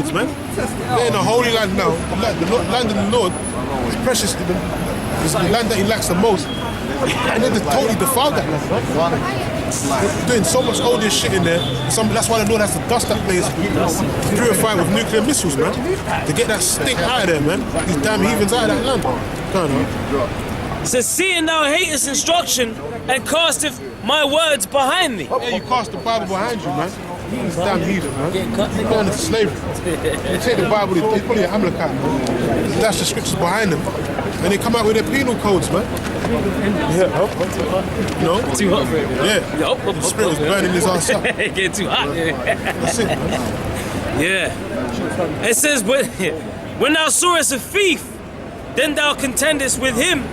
pyramids, man. They're in the Holy Land now. The land of the Lord is precious to them. It's the land that he likes the most. And then they totally defiled that land, man. They're doing so much odious shit in there. That's why the Lord has to dust that place, purify it with nuclear missiles, man. To get that stink out of there, man. These damn heathens out of that land. It says, seeing thou hatest instruction and casteth my words behind thee. Yeah, you cast the Bible behind you, man. These damn heathen, man. They're going into slavery. They take the Bible, they probably an Amalekite, man. They dash the scriptures behind them. And they come out with their penal codes, man. Yeah, you know? Too hot for it. Yeah. The spirit was burning his ass up. Get too hot. That's it, man. Yeah. It says, when thou sawest a thief, then thou contendest with him,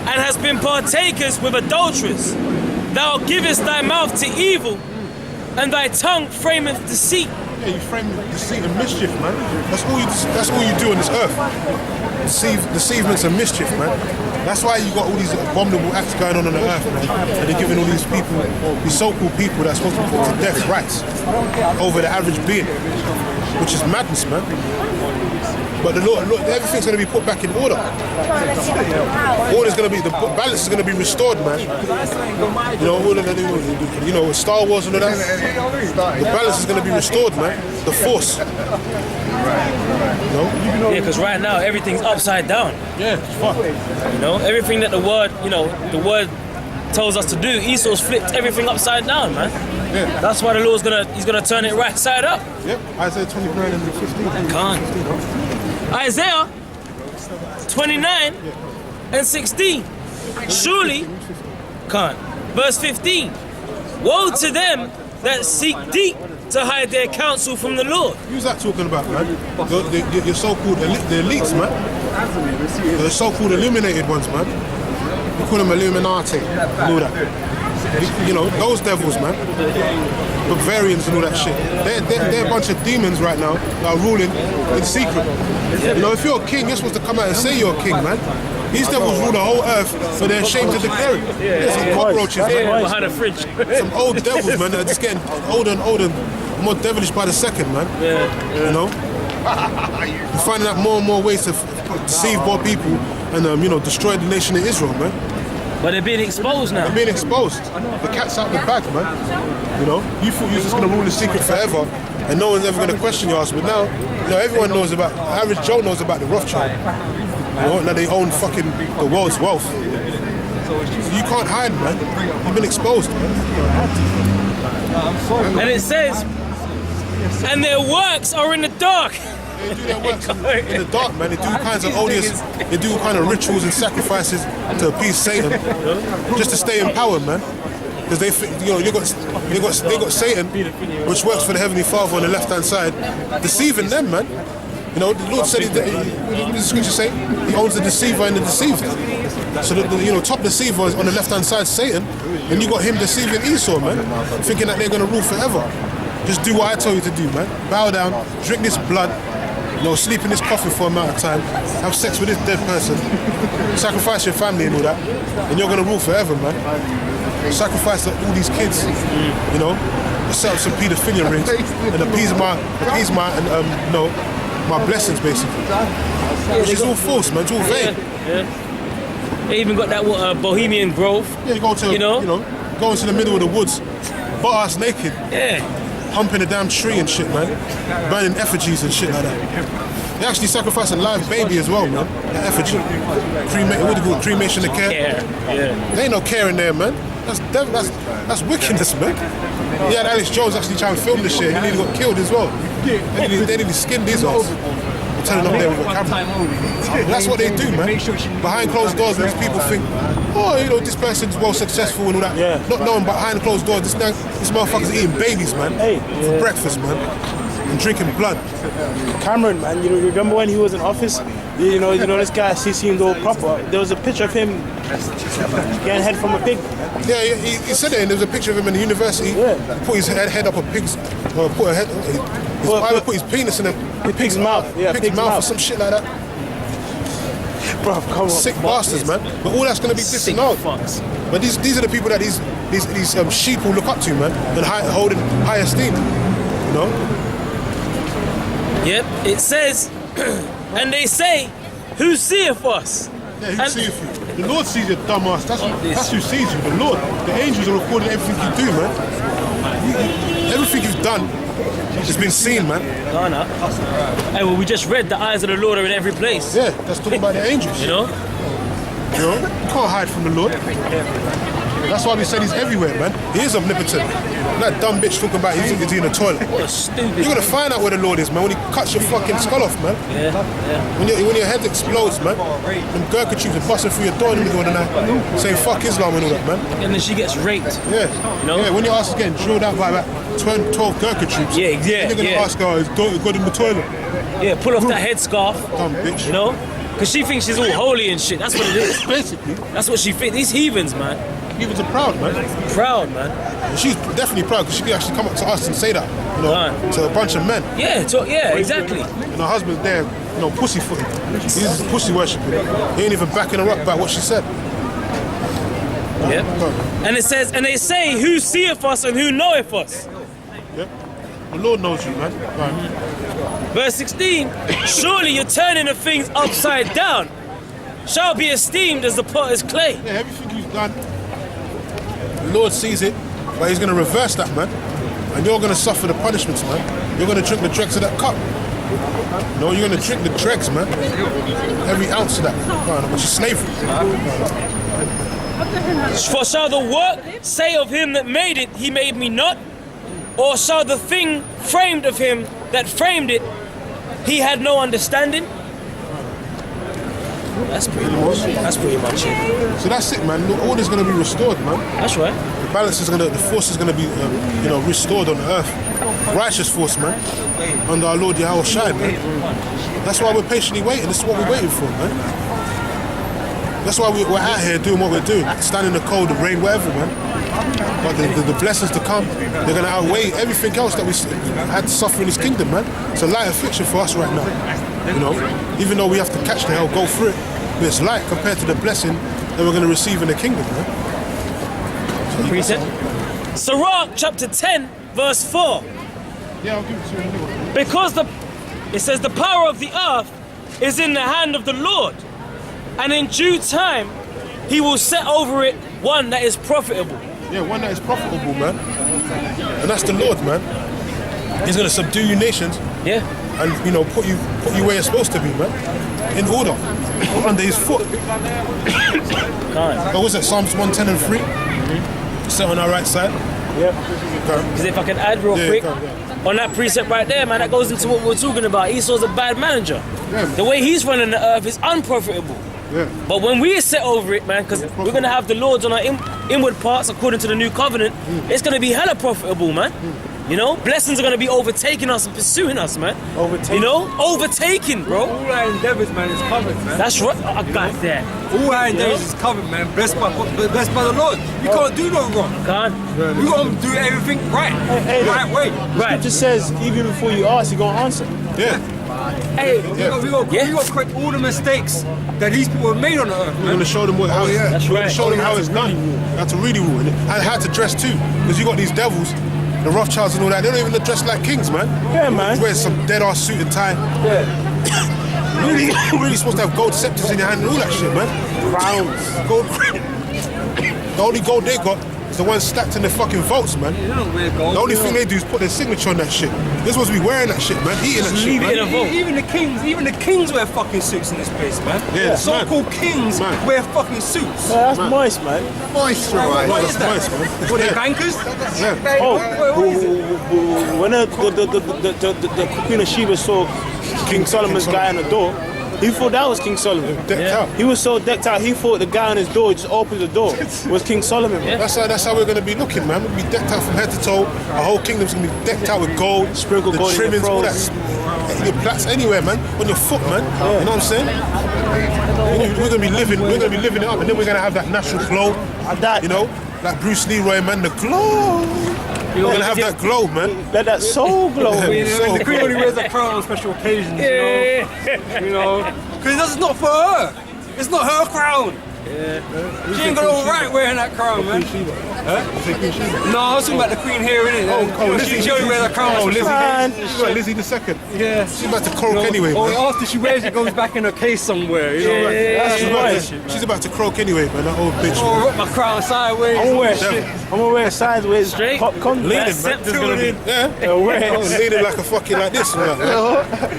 and hast been partakers with adulterers. Thou givest thy mouth to evil, and thy tongue frameth deceit. Yeah, you frame deceit and mischief, man. That's all you do on this earth. Deceivements and mischief, man. That's why you got all these abominable acts going on the earth, man. And they're giving all these people, these so-called people that are supposed to be put to death, rights over the average being, which is madness, man. But the Lord, everything's going to be put back in order. The balance is going to be restored, man. You know, with Star Wars and all that. The balance is going to be restored, man. The Force. Yeah, because right now everything's upside down. Yeah, it's fucked. You know, everything that the word tells us to do, Esau's flipped everything upside down, man. Yeah. That's why the Lord's he's gonna turn it right side up. Yep, Isaiah 29 and 15. Can't. Isaiah 29 and 16. Surely, can't. Verse 15. Woe to them that seek deep to hide their counsel from the Lord. Who's that talking about, man? Your so-called the elites, man. The so-called illuminated ones, man. We call them Illuminati and all that. You know, those devils, man. Bavarians and all that shit. They're a bunch of demons right now that are ruling in secret. You know, if you're a king, you're supposed to come out and say you're a king, man. These devils rule the whole earth, so they're ashamed to declare it. There's some cockroaches, man. Behind the fridge. Some old devils, man, that are just getting older and older, more devilish by the second, man. You know? You're finding out more and more ways to deceive more people and, destroy the nation of Israel, man. But they're being exposed now. They're being exposed. The cat's out the bag, man. You know? You thought you were just going to rule the secret forever and no one's ever going to question your ass. But now, everyone knows about, average Joe knows about the Rothschild. You know? Now they own fucking the world's wealth. So you can't hide, man. You've been exposed, man. And it says, and their works are in the dark. They do their works in the dark, man. They do kinds of odious, they do kind of rituals and sacrifices to appease Satan, just to stay in power, man. Because they got Satan, which works for the Heavenly Father on the left-hand side, deceiving them, man. You know, the Lord said, what does the scripture say? He owns the deceiver and the deceived. So the top deceiver is on the left-hand side, Satan, and you got him deceiving Esau, man, thinking that they're going to rule forever. Just do what I tell you to do, man. Bow down, drink this blood, sleep in this coffin for a amount of time, have sex with this dead person, sacrifice your family and all that, and you're going to rule forever, man. Sacrifice all these kids, set up some pedophilia rings and appease my blessings, basically. Which is all false, man. It's all vain. Yeah. They even got that Bohemian Grove. Yeah, you go to go into the middle of the woods, butt ass naked. Yeah. Humping a damn tree and shit, man. Burning effigies and shit like that. They actually sacrifice a live baby as well, man. The effigy. What do you call it? Cremation of care. Yeah. There ain't no care in there, man. That's wickedness, man. Yeah, Alex Jones actually trying to film this shit. He nearly got killed as well. They nearly skinned his ass. Turning up there with a camera. That's what they do, man. Behind closed doors, these people think, this person's well successful and all that. Yeah. Not knowing behind closed doors, this motherfucker's eating babies, man. For breakfast, man. And drinking blood. Cameron, man, you remember when he was in office? You know this guy, he seemed all proper. There was a picture of him getting head from a pig. Yeah, he said it, and there was a picture of him in the university. Yeah. He put his head up a pig's, put his penis in a pig's mouth. Yeah, pig's mouth or some shit like that. Bro, come on. Sick bastards, man. But all that's going to be disannulled. But these are the people that these sheep will look up to, man, and hold in high esteem. Yep, it says, and they say, who seeth us? Yeah, he And- sees you. The Lord sees you, dumbass. That's who sees you. The Lord. The angels are recording everything you do, man. Everything you've done has been seen, man. Ghana. Hey, well, we just read the eyes of the Lord are in every place. Yeah, that's talking about the angels. You know? You know? You can't hide from the Lord. That's why we said he's everywhere, man. He is omnipotent. That dumb bitch talking about he's in the toilet. What a stupid. You're gonna find out where the Lord is, man, when he cuts your fucking skull off, man. Yeah, yeah. When your head explodes, man. Them Gurkha tubes are busting through your door in the middle of the night, saying fuck Islam and all that, man. And then she gets raped. Yeah. You know? Yeah, when your ass is getting drilled out by about 12 Gurkha tubes, Yeah, then you're gonna ask her, is God in the toilet? Yeah, pull off that headscarf. Dumb bitch. You know? Because she thinks she's all holy and shit. That's what it is. Basically, That's what she thinks. These heathens, man. heathens are proud, man. Proud, man. And she's definitely proud because she can actually come up to us and say that, you know, Right. to a bunch of men. Yeah, exactly. And her husband's there, you know, pussyfooting. He's pussy worshipping. He ain't even backing her up by what she said. Yeah. And it says, and they say, who seeth us and who knoweth us? Yeah. The Lord knows you, man. Right. Verse 16, surely you're turning the things upside down. Shall be esteemed as the potter's clay. Yeah, everything you've done, the Lord sees it, but he's going to reverse that, man. And you're going to suffer the punishments, man. You're going to drink the dregs of that cup. No, you're going to drink the dregs, man. Every ounce of that, which is slavery. For shall the work say of him that made it, he made me not? Or shall the thing framed of him that framed it, he had no understanding? That's pretty much it. So that's it, man. All is going to be restored, man. That's right. The balance is going to, the force is going to be, restored on earth. Righteous force, man. Under our Lord Yahweh Shai, man. That's why we're patiently waiting. This is what we're waiting for, man. That's why we're out here doing what we're doing. Standing in the cold, the rain, whatever, man. But the blessings to come, they're going to outweigh everything else that we had to suffer in this kingdom, man. It's a light affliction for us right now. You know, even though we have to catch the hell, go through it, but it's light compared to the blessing that we're going to receive in the kingdom, man. Precept. Sirach chapter 10, verse 4. Yeah, I'll give it to you. Because it says the power of the earth is in the hand of the Lord, and in due time he will set over it one that is profitable. Yeah, one that is profitable, man. And that's the Lord, man. He's going to subdue you nations. Yeah. And put you where you're supposed to be, man. In order. Under his foot. What was it? Psalms 110 and 3? Set on our right side. Yep. Because if I can add real quick, on that precept right there, man, that goes into what we're talking about. Esau's a bad manager. Yeah, the way he's running the earth is unprofitable. Yeah. But when we set over it, man, because we're going to have the Lords on our inward parts according to the new covenant, it's going to be hella profitable, man. You know, blessings are going to be overtaking us and pursuing us, man. Overtaking. You know, overtaking, bro. All our endeavours, man, is covered, man. That's right. I got that. All our endeavours is covered, man. Blessed by the Lord. You can't do no wrong. Can't. You got to do everything right. Right way. Right. Scripture says, even before you ask, you're going to answer. Yeah. Hey, We got to correct all the mistakes that these people have made on the earth, We're man. going to show them how That's we're right. going to show them how it's done. How to really rule. And how to dress too. Because you got these devils, the Rothschilds and all that, they don't even dress like kings, man. Yeah, man. Wear some dead ass suit and tie. really supposed to have gold scepters in your hand and all that shit, man. Crowns. Gold. The only gold they got is the ones stacked in their fucking vaults, man. They don't wear gold. The only thing they do is put their signature on that shit. They're supposed to be wearing that shit, man. Eating that shit, leave it in a man. vault. Even the kings wear fucking suits in this place, man. Yeah, it's mad. So-called kings Mad. wear fucking suits. Yeah, that's moist, man. What That's is that? nice, man. Were they Yeah. bankers? Yeah. Oh, What is it? when the Queen of Sheba saw King Solomon's guy on the door, he thought that was King Solomon. Decked out. He was so decked out, he thought the guy on his door just opened the door was King Solomon. Man. That's how we're going to be looking, man. We'll be decked out from head to toe. Our whole kingdom's going to be decked out with gold, Sprinkled the gold in your trimmings, all throats. that. Your plaits anywhere, man. On your foot, man. You know what I'm saying? We're going to be living it up, and then we're going to have that natural glow. You know, like Bruce Leroy, man. The glow. We're going to have that glow, man. Let that soul glow. The Queen only wears a crown on special occasions, you know? Because that's not for her. It's not her crown. She ain't got no right wearing that crown, man. No, I was talking about the Queen here, innit? She only wears that crown. Oh, Lizzie. Man. She's got Lizzie the second. Yeah. She's about to croak anyway, Or man. after she wears it, goes back in her case somewhere, you know? She's about to croak anyway, man. That old bitch. Or rock my crown sideways. I'm gonna wear it sideways. Straight. Leaning, Leaning, That's man. it, gonna be. Yeah. wear Oh, it. leaning like a fucking like this, man.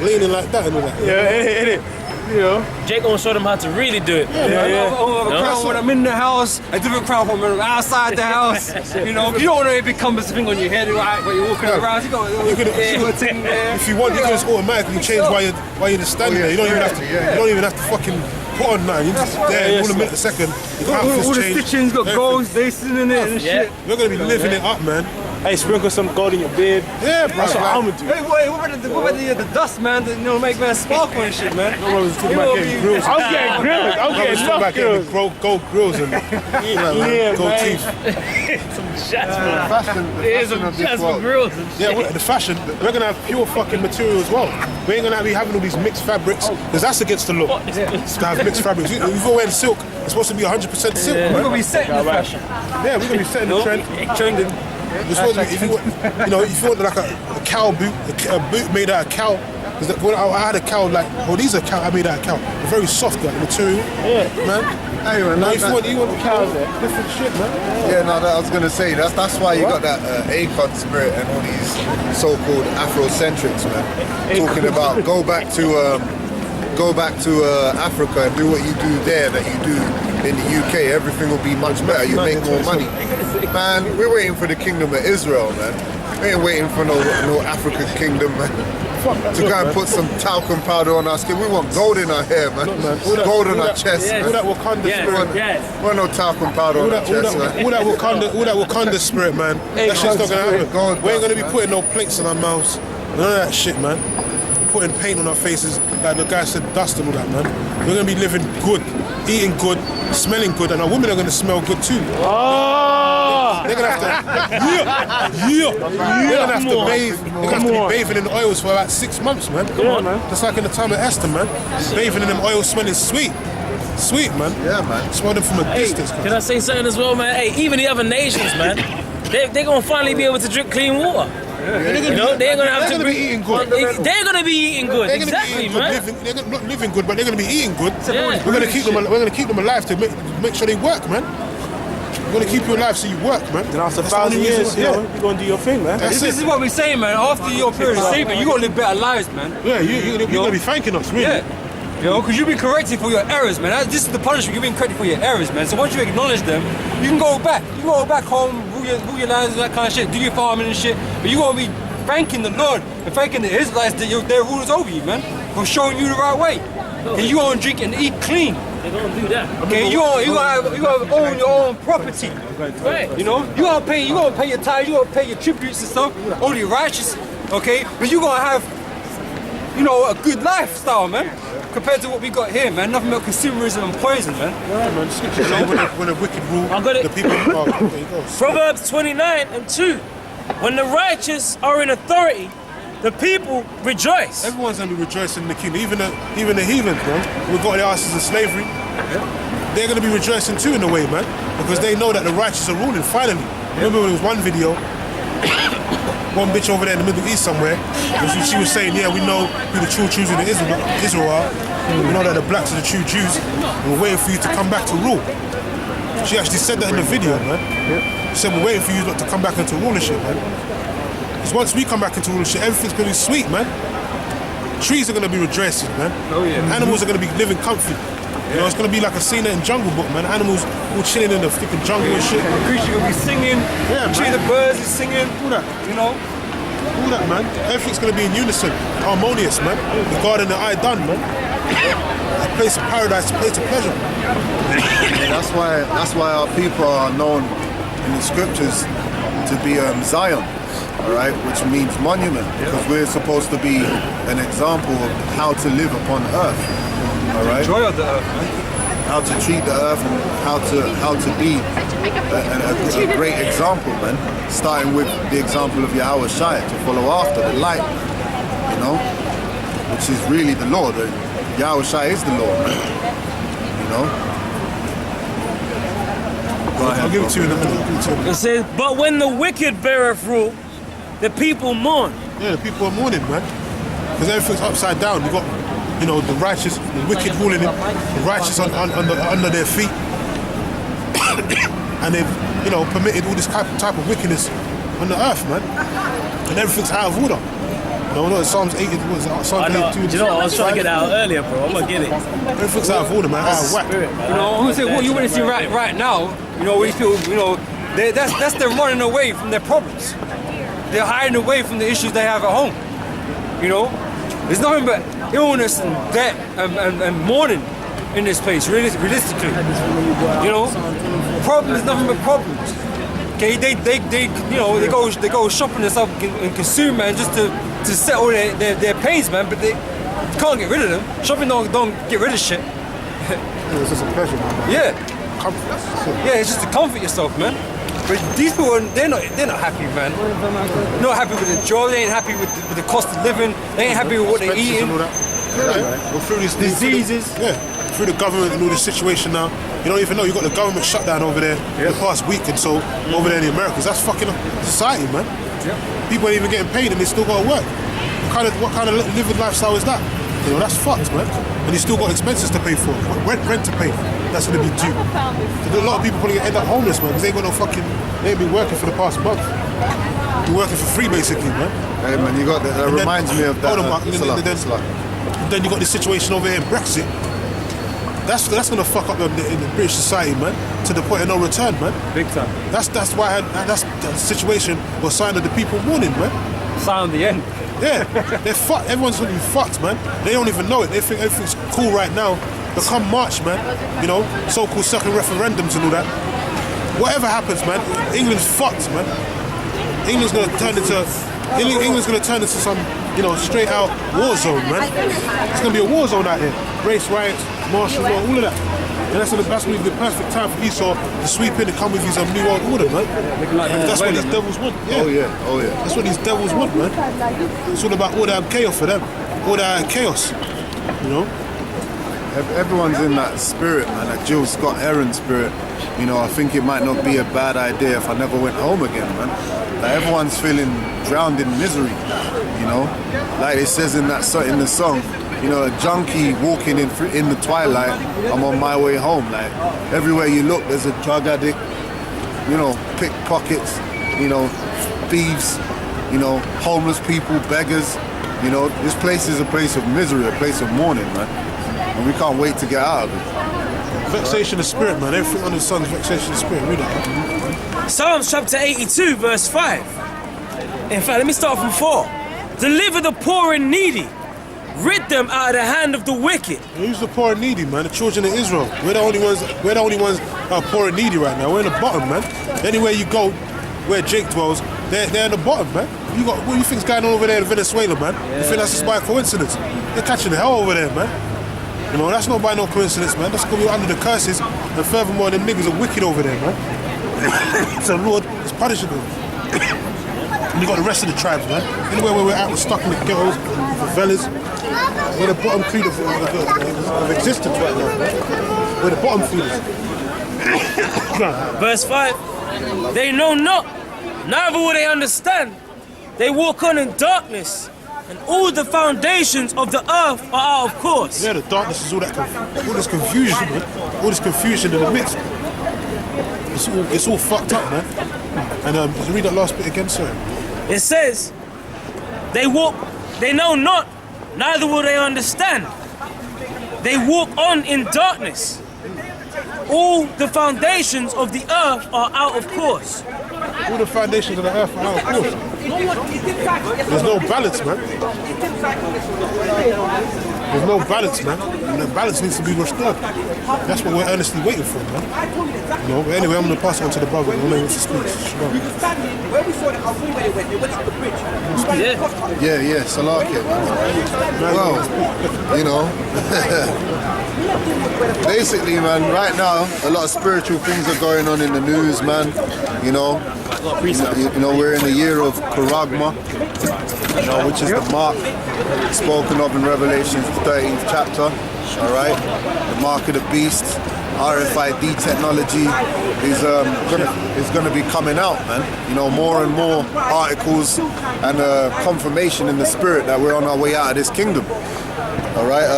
Leaning like that and all that. Yeah, in it. You know. Jake gonna show them how to really do it. I have a crown when I'm in the house, a different crown when I'm outside the house. You know, you don't want to become a thing on your head, right? But you're walking around, you got a thing there. If you want, you can just automatically change while you're just standing there. You don't even have to. You don't even have to fucking put on nothing. You just there all a minute, a second. Your outfit's All the changed. stitchings got Everything. gold lacing in it and shit. You're gonna be living it up, man. Hey, sprinkle some gold in your beard. Yeah, bro. That's what I'm gonna do. Hey, what about the dust, man? That, make man sparkle and shit, man. I was talking about getting grills. I'm getting grilled. I'm I was getting talking about enough getting grills. gold grills and gold man. teeth. Shots, man. Here's some shots for grills and shit. Yeah, the fashion, we're gonna have pure fucking material as well. We ain't gonna be having all these mixed fabrics, because that's against the law. To have mixed fabrics. If you're wearing silk, it's supposed to be 100% silk, We're man. gonna be setting the fashion. Yeah, we're gonna be setting the trend. Trending. We're supposed to be, if you want like a cow boot, a boot made out of cow. Because when I had a cow, like, oh, these are cow, I made out of cow. They're very soft, like, material. Yeah. Man. Anyway, Now, if you want Cows there. different shit, man. yeah, no, I was gonna say that's why you got that Akon spirit and all these so-called Afrocentrics, man. Talking about go back to Africa and do what you do there that you do in the UK. Everything will be much better. You make more money, man. We're waiting for the kingdom of Israel, man. We ain't waiting for no African kingdom, man. To go and put some talcum powder on our skin. We want gold in our hair, man. Gold on our chest. All that Wakanda spirit. Yes. We want no talcum powder on our chest, man. All that Wakanda spirit, man. That shit's not gonna happen. God, We ain't gonna be man. putting no plates in our mouths. None of that shit, man. Putting paint on our faces, like the guy said, dust and all that, man. We're gonna be living good, eating good, smelling good, and our women are gonna smell good too. They're gonna have to, They're gonna have to bathe. They're gonna have to be bathing in the oils for about 6 months, man. Come on, man. Just like in the time of Esther, man. Bathing in them oils, smelling sweet, man. Yeah, man. Smell them from a distance. Can I say something as well, man? Hey, even the other nations, man, they're gonna finally be able to drink clean water. You know, they're gonna have They're to gonna be eating good. They're gonna be eating good. They're gonna Exactly, be eating man. good, they're not living good, but they're gonna be eating good. Yeah. We're gonna keep them alive to make sure they work, man. We're gonna keep you alive so you work, man. And after That's the only 1,000 years, reason, you know, you're gonna do your thing, man. That's This it. is what we're saying, man. After your period of saving, you're gonna live better lives, man. Yeah, you're gonna be thanking us, really. Yeah. You know, because you've been corrected for your errors, man. This is the punishment. You've been corrected for your errors, man. So once you acknowledge them, you can go back. You can go back home, rule your lands and that kind of shit, do your farming and shit. But you're gonna be thanking the Lord and thanking the Israelites that they're rulers over you, man, for showing you the right way. And you gonna drink and eat clean. They're gonna do that. Okay, you gonna own your own property. Right. You know, you gonna pay your tithes, you gonna pay your tributes and stuff. Only righteous, okay? But you gonna have, you know, a good lifestyle, man. Compared to what we got here, man. Nothing but consumerism and poison, man. Yeah, man. Scriptures say when the wicked rule, I got it. the people. Oh, there you go. Proverbs 29:2. When the righteous are in authority, the people rejoice. Everyone's gonna be rejoicing in the kingdom, even the heathens, man. We've got their asses in slavery. They're gonna be rejoicing too in a way, man, because they know that the righteous are ruling finally. Remember when there was one video, one bitch over there in the Middle East somewhere, she was saying, yeah, we know who the true Jews in Israel are. We know that the blacks are the true Jews. And we're waiting for you to come back to rule. She actually said that in the video, man. She said, we're waiting for you lot to come back into rule and shit, man. Because once we come back into rule and shit, everything's gonna be sweet, man. Trees are gonna be rejoicing, man. Oh, yeah. Animals are gonna be living comfy. You know, it's gonna be like a scene in Jungle Book, man. Animals all chilling in the freaking jungle and shit. The creature gonna be singing. Yeah, Tree man. the birds is singing. All that. You know. All that, man. Everything's gonna be in unison, harmonious, man. The garden that I done, man. A place of paradise, a place of pleasure. That's why our people are known in the scriptures to be Zion, all right, which means monument, because we're supposed to be an example of how to live upon earth, all right, Joy of the earth, man. how to treat the earth and how to be a great example, man. Starting with the example of Yahweh Shai, to follow after the light, you know, which is really the Lord. Yahweh Shai is the Lord, man. You know. I'll give it to you in a minute. I'll give it to you in a minute. It says, but when the wicked beareth rule, the people mourn. Yeah, the people are mourning, man. Because everything's upside down. You got, you know, the righteous, the wicked ruling it, the righteous under their feet. And they've, you know, permitted all this type of wickedness on the earth, man. And everything's out of order. No, Psalms 80, what is it? Psalms 82. Do you know what? I was trying to get that out earlier, bro. I'm gonna get it. Everything's out of order, man. Out of whack. You know, I'm gonna say what you want to see right now. You know, these people, you know, that's them running away from their problems. They're hiding away from the issues they have at home. You know, there's nothing but illness and debt and mourning in this place. Realistically, you know, problems, nothing but problems. Okay, they you know, they go shopping and stuff and consume, man, just to settle their pains, man. But they can't get rid of them. Shopping don't get rid of shit. It's just a pleasure, man. Yeah. Comfort. Yeah, it's just to comfort yourself, man. But these people, they're not happy, man. They're not happy with the job. They ain't happy with the cost of living. They ain't happy with what they're Expenses eating. and all that. Yeah. Well, through these Diseases. Through the government and all this situation now, you don't even know. You got the government shutdown over there the past week and so over there in the Americas. That's fucking society, man. People ain't even getting paid and they still got to work. What kind of living lifestyle is that? You know, that's fucked, man. And you still got expenses to pay for, rent to pay. That's gonna be due. So a lot of people probably end up homeless, man, because they ain't got no fucking. They ain't been working for the past month. You're working for free, basically, man. Hey man, you got that. That reminds me of that. Hold on, Mark. Then you got this situation over here in Brexit. That's gonna fuck up the British society, man, to the point of no return, man. Big time. That's why that's the situation was sign of the people mourning, man. Sign of the end. Yeah, they're fucked. Everyone's gonna be fucked, man. They don't even know it. They think everything's cool right now. But come March, man, you know, so-called second referendums and all that. Whatever happens, man, England's fucked, man. England's gonna turn into some, you know, straight out war zone, man. It's gonna be a war zone out here. Race riots, martial law, all of that. And that's gonna be the perfect time for Esau to sweep in and come with his new world order, man. That's what these devils want. Yeah. Oh yeah. That's what these devils want, man. It's all about order and chaos for them. Order and chaos, you know. Everyone's in that spirit, man, that Jill Scott Heron spirit. You know, I think it might not be a bad idea if I never went home again, man. Like everyone's feeling drowned in misery, you know. Like it says in the song, you know, a junkie walking in the twilight. I'm on my way home. Like everywhere you look, there's a drug addict. You know, pickpockets. You know, thieves. You know, homeless people, beggars. You know, this place is a place of misery, a place of mourning, man. And we can't wait to get out of it. Vexation of spirit, man. Everything under the sun is vexation of spirit. Read that. Psalms chapter 82, verse 5. In fact, let me start from 4. Deliver the poor and needy. Rid them out of the hand of the wicked. Who's the poor and needy, man? The children of Israel. We're the only ones that are poor and needy right now. We're in the bottom, man. Anywhere you go, where Jake dwells, they're in the bottom, man. What do you think's going on over there in Venezuela, man? You think that's just by coincidence? They're catching the hell over there, man. You know, that's not by no coincidence, man. That's because we're under the curses, and furthermore, them niggas are wicked over there, man. So the Lord is punishing them. And you got the rest of the tribes, man. Anywhere where we're at, we're stuck in the ghettos, the favelas. We're the bottom feed of existence right now, man. We're the bottom feeders. Verse 5. They know not, neither will they understand. They walk on in darkness, and all the foundations of the earth are out of course. Yeah, the darkness is all this confusion, man. All this confusion in the midst. It's all fucked up, man. And read that last bit again, sir. It says, they know not, neither will they understand. They walk on in darkness. All the foundations of the earth are out of course. All the foundations of the earth are out of course. There's no balance, man. There's no balance, man. And the balance needs to be restored. That's what we're earnestly waiting for, man. You know, but anyway, I'm going to pass it on to the brother. I'm going to speak. Where we saw the they went up the bridge. Yeah, Salakia. Well, you know, basically, man, right now, a lot of spiritual things are going on in the news, man. You know, we're in the year of Karagma, you know, which is the mark spoken of in Revelation 13th chapter. All right, the mark of the beast. RFID technology is gonna be coming out, man. You know, more and more articles and confirmation in the spirit that we're on our way out of this kingdom. All right.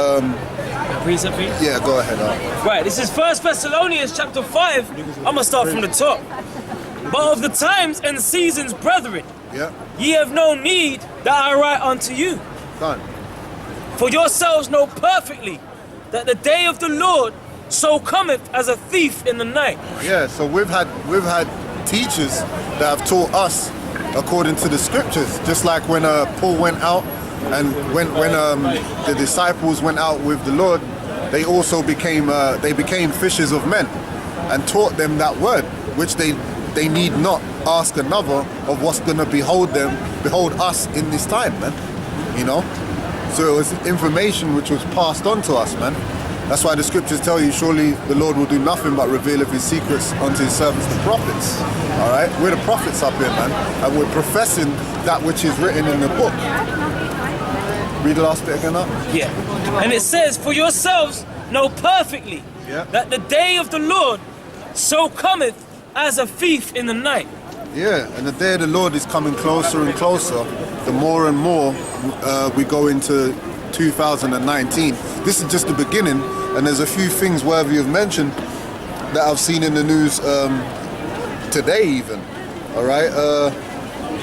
Precept, please. Yeah, go ahead. Right, this is 1 Thessalonians chapter 5. I'm gonna start from the top. But of the times and seasons, brethren, Yeah. ye have no need that I write unto you. Done. For yourselves know perfectly that the day of the Lord so cometh as a thief in the night. Yeah. So we've had teachers that have taught us according to the scriptures, just like when Paul went out and when the disciples went out with the Lord, they also became fishers of men and taught them that word, which they need not ask another of what's gonna behold us in this time, man. You know? So it was information which was passed on to us, man. That's why the scriptures tell you, surely the Lord will do nothing but reveal of his secrets unto his servants, the prophets. All right? We're the prophets up here, man. And we're professing that which is written in the book. Read the last bit again up. Yeah. And it says, for yourselves know perfectly that the day of the Lord so cometh as a thief in the night. Yeah, and the day of the Lord is coming closer and closer. The more and more we go into 2019. This is just the beginning, and there's a few things worthy of mention that I've seen in the news today even. All right,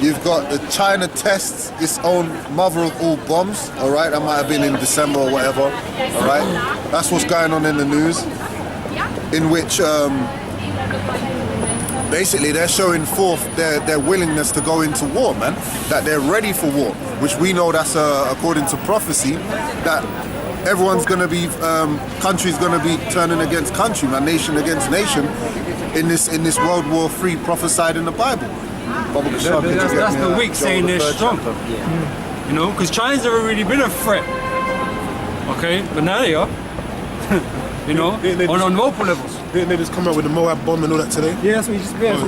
you've got the China tests its own mother of all bombs. All right, that might have been in December or whatever. All right, that's what's going on in the news, in which basically they're showing forth their willingness to go into war, man. That they're ready for war, which we know that's according to prophecy, that everyone's gonna be, country's gonna be turning against country, man, nation against nation, in this World War III prophesied in the Bible. That's the weak saying they're strong. You know, because China's never really been a threat. Okay, but now they are. You know, on multiple levels. Didn't they just come out with the Moab bomb and all that today? Yeah, that's what you just that's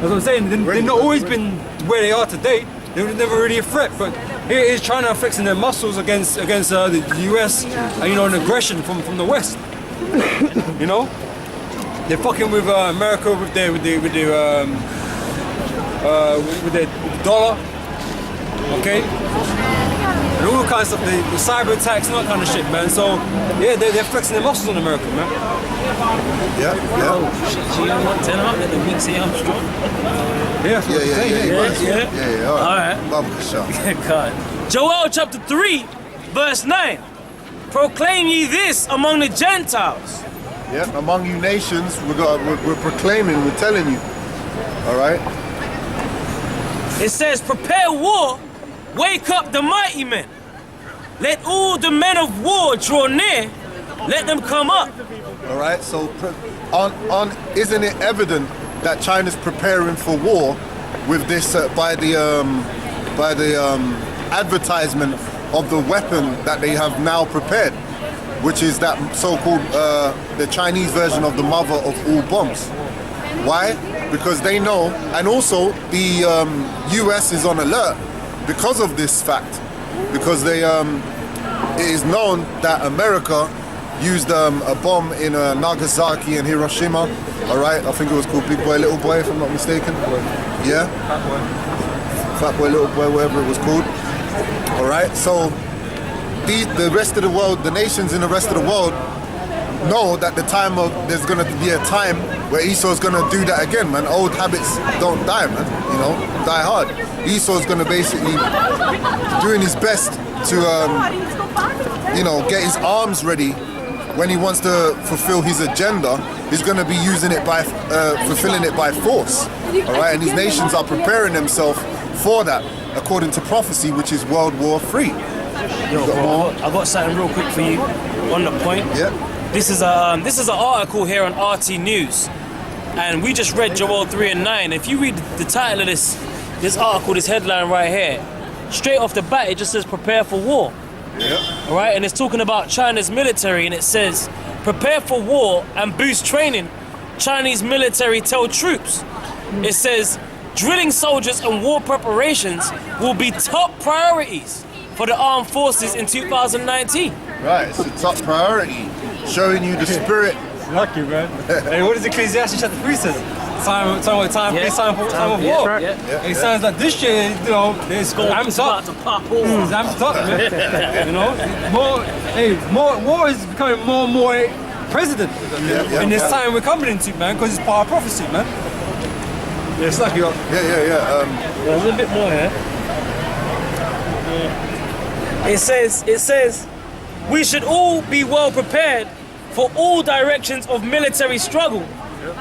what I'm saying. They've not always been where they are today. They were never really a threat, but here is China flexing their muscles against the US, and you know, an aggression from the West. You know, they're fucking with America with their dollar, okay, and all kinds of stuff, the cyber attacks and all that kind of shit, man. So yeah, they're flexing their muscles on America, man. Yeah. So you want 10 out that the weak say I'm strong? Yeah. All right. God. Joel chapter 3, verse 9. Proclaim ye this among the Gentiles. Yeah, among you nations, we're proclaiming, we're telling you. All right. It says, prepare war, wake up the mighty men. Let all the men of war draw near, let them come up. All right, so isn't it evident that China's preparing for war with this by the advertisement of the weapon that they have now prepared, which is that so-called the Chinese version of the mother of all bombs. Why? Because they know, and also the US is on alert because of this fact, because it is known that America used a bomb in Nagasaki and Hiroshima. All right, I think it was called Big Boy, Little Boy, if I'm not mistaken. Yeah, Fat Boy, Little Boy, whatever it was called. All right, so the rest of the world, the nations in the rest of the world, know that there's going to be a time where Esau's going to do that again, man. Old habits don't die, man. You know, die hard. Esau's going to basically doing his best to, you know, get his arms ready when he wants to fulfill his agenda. He's going to be using it by fulfilling it by force. All right, and these nations are preparing themselves for that, according to prophecy, which is World War III. I got something real quick for you on the point. Yeah. This is an article here on RT News, and we just read Joel 3 and 9. If you read the title of this article, this headline right here, straight off the bat, it just says "Prepare for War." Yeah. All right, and it's talking about China's military, and it says, "Prepare for war and boost training. Chinese military tell troops." It says, "Drilling soldiers and war preparations will be top priorities for the armed forces in 2019." Right, it's a top priority, showing you the spirit Lucky, man. Hey, what does Ecclesiastes chapter 3 says? Time, Yeah. time of Yeah. war. Yeah. It sounds like this year, you know, it's amped up. To pop off. It's amped up, man. You know, more war is becoming more and more president in this time we're coming into, man, because it's part of prophecy, man. Yeah, it's lucky. There's a bit more here. It says, we should all be well prepared for all directions of military struggle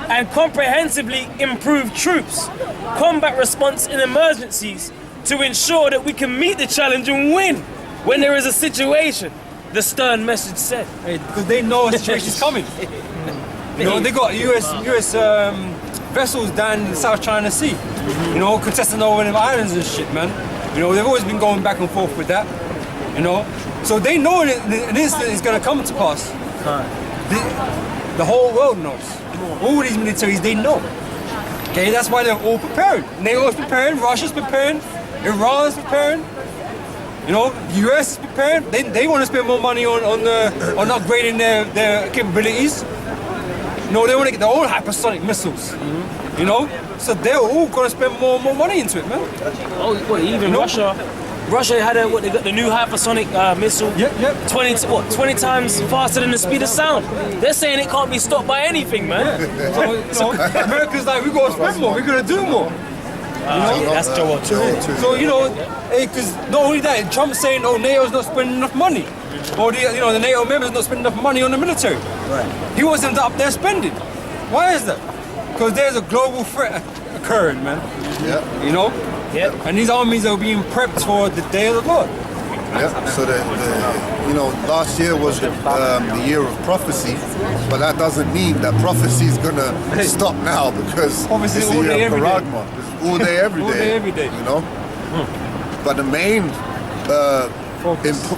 and comprehensively improve troops, combat response in emergencies to ensure that we can meet the challenge and win when there is a situation, the stern message said. Because they know a situation's coming. You know, they got US vessels down in the South China Sea, you know, contesting over them islands and shit, man. You know, they've always been going back and forth with that, you know. So they know an incident is going to come to pass. The whole world knows. All these militaries, they know. Okay, that's why they're all preparing. NATO's preparing, Russia's preparing, Iran's preparing. You know, the US is preparing. They want to spend more money on upgrading their capabilities. You know, they want to get their own hypersonic missiles. You know, so they're all going to spend more and more money into it, man. Oh, what, even Russia had they got the new hypersonic missile. Yep. 20 times faster than the speed of sound. They're saying it can't be stopped by anything, man. So America's like, we got to spend more, we're going to do more. That's true. So, you know, because not only that, Trump's saying, oh, NATO's not spending enough money. Or, the NATO members not spending enough money on the military. Right. He wants them to up their spending. Why is that? Because there's a global threat occurring, man. Yeah. You know? Yeah. And these armies are being prepped for the day of the Lord. Yeah. So last year was the year of prophecy, but that doesn't mean that prophecy is gonna stop now because Prophecy it's the all day, year of every day. Paragma. It's all day, every day. All day, every day. You know. But the main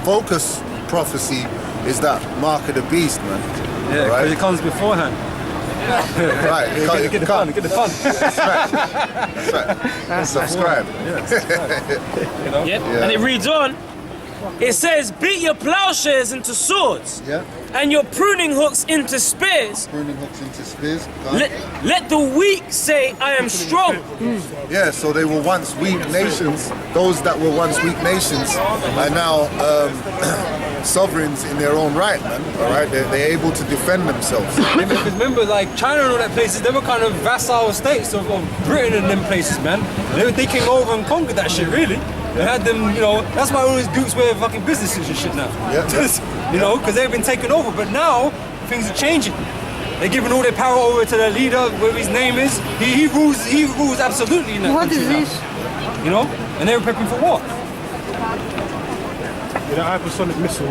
focus prophecy is that mark of the beast, man. Yeah, right? because it comes beforehand. Right. Get the fun. That's right. Subscribe. You know? Yep. And it reads on. It says, beat your plowshares into swords Yeah. and your pruning hooks into spears. Pruning hooks into spears. Let the weak say, I am strong. Yeah, so they were once weak nations. Those that were once weak nations are now sovereigns in their own right, man. All right, they're able to defend themselves. Because remember, like China and all that places, they were kind of vassal states of Britain and them places, man. They came over and conquered that shit, really. They had them, you know, that's why all these groups wear fucking businesses and shit now. Yeah. You know, because they've been taken over. But now, things are changing. They're giving all their power over to their leader, whatever his name is. He rules absolutely in that What country is now. this? You know? And they were prepping for war. The hypersonic missile,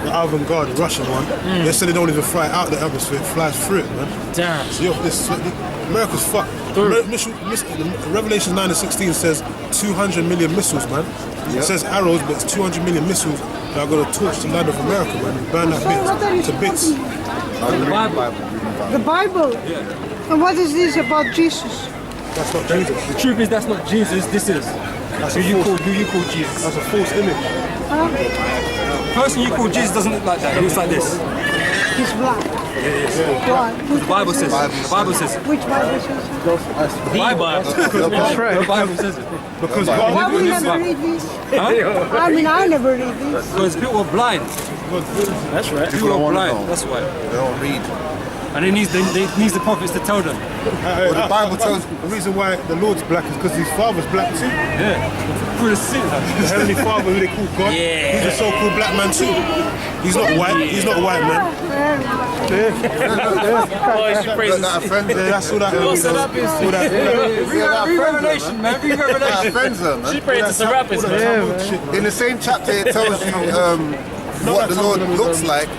the avant-garde Russian one, they said they don't even fly out the atmosphere, it flies through it, man. Damn. So America's fucked. Revelation 9:16 says 200 million missiles, man. It says arrows, but it's 200 million missiles that are going to torch the land of America, man. And burn that bit to bits. The Bible. The Bible? And what is this about Jesus? That's not Jesus. The truth is, that's not Jesus, this is. That's Who you call Jesus. That's a false image. The person you call Jesus doesn't look like that, he looks like this. He's black. Why? The Bible says it. The Bible says it. Which Bible says it? The Bible. The Bible says it. Because Why God, we never read this? Huh? I mean, I never read this. Because people are blind. That's right. People are wanna blind, know. that's why. They don't read. And they need the prophets to tell them. well, the Bible tells the reason why the Lord's black is because his father's black too. Yeah. Through the sin. The heavenly father, who they call God, Yeah. he's a so-called black man too. He's not white. He's not a white man. Oh, she that praises. offends Yeah, that's all that. What's that up is? All that Read Revelation, man. Read that Revelation. offends them, man. She praises the rappers, man. shit, man. In the same chapter, it tells you what the Lord looks like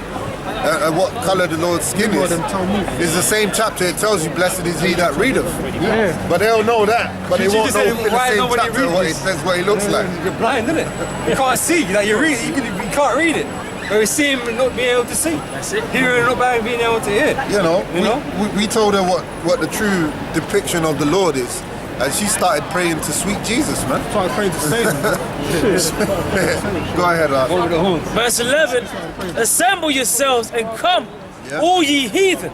and what color the Lord's skin is. It's the same chapter. It tells you, "Blessed is he that readeth." But they don't know that. But they won't know in the Why same nobody chapter reads what it this? says, what he looks like. You're blind, isn't it? You can't see. Like you read, you can't read it. Or you see him and not being able to see. That's it. Hearing and not being able to hear. You know, You know? we told her what the true depiction of the Lord is, and she started praying to sweet Jesus, man. Started praying to Satan. Go ahead, Art. Over the horns. Verse 11. Assemble yourselves and come, Yeah. all ye heathen,